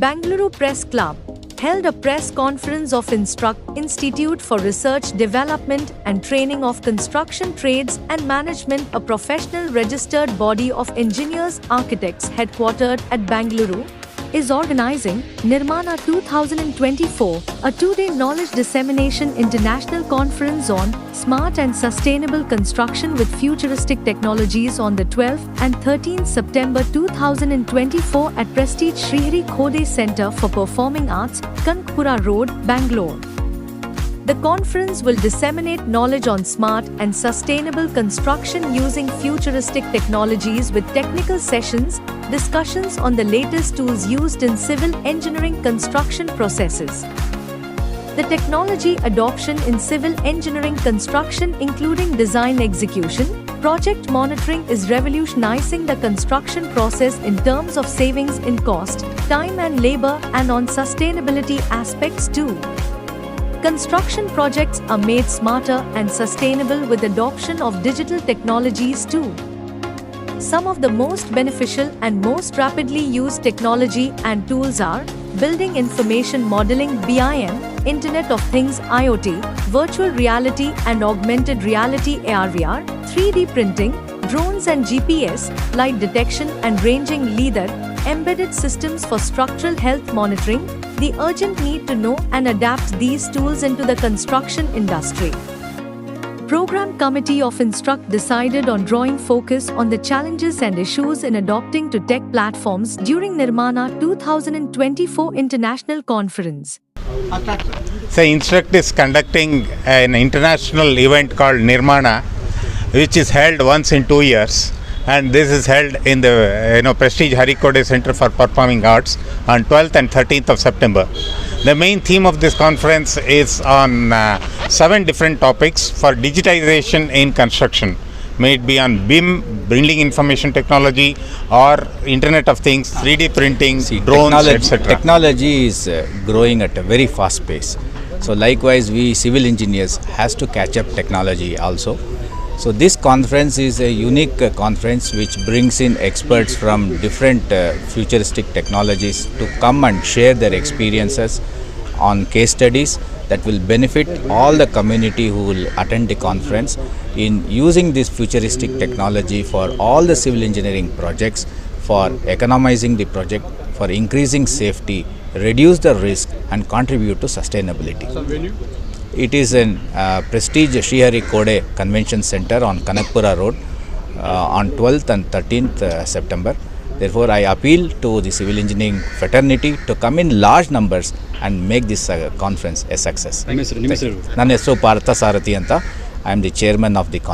Bangalore Press Club held a press conference of Instruct Institute for Research Development and Training of Construction Trades and Management, a professional registered body of engineers architects headquartered at Bangalore, is organizing Nirmana 2024, a two-day knowledge dissemination international conference on smart and sustainable construction with futuristic technologies on the 12th and 13th September 2024 at Prestige Srihari Khode Center for Performing Arts, Kanakapura Road, Bangalore. The conference will disseminate knowledge on smart and sustainable construction using futuristic technologies with technical sessions, discussions on the latest tools used in civil engineering construction processes. The technology adoption in civil engineering construction, including design execution, project monitoring, is revolutionizing the construction process in terms of savings in cost, time and labor, and on sustainability aspects too. Construction projects are made smarter and sustainable with adoption of digital technologies too. Some of the most beneficial and most rapidly used technology and tools are Building Information Modeling (BIM), Internet of Things (IoT), Virtual Reality and Augmented Reality (AR/VR), 3D printing, drones and GPS, light detection and ranging lidar, embedded systems for structural health monitoring, the urgent need to know and adapt these tools into the construction industry. Program Committee of Instruct decided on drawing focus on the challenges and issues in adopting to tech platforms during Nirmana 2024 International Conference. So Instruct is conducting an international event called Nirmana, which is held once in 2 years. And this is held in the Prestige Srihari Khode Center for Performing Arts on 12th and 13th of September. The main theme of this conference is on 7 different topics for digitization in construction, may it be on BIM, Building Information Technology, or Internet of Things, 3D printing, drones, etc. Technology is growing at a very fast pace. So likewise, we civil engineers has to catch up technology also. So this conference is a unique conference which brings in experts from different futuristic technologies to come and share their experiences on case studies that will benefit all the community who will attend the conference in using this futuristic technology for all the civil engineering projects, for economizing the project, for increasing safety, reduce the risk and contribute to sustainability. It is in Prestige Srihari Khode Convention Center on Kanakapura Road on 12th and 13th September. Therefore, I appeal to the civil engineering fraternity to come in large numbers and make this conference a success. Nanna Hesaru Partha Sarathi anta. I am the chairman of the conference.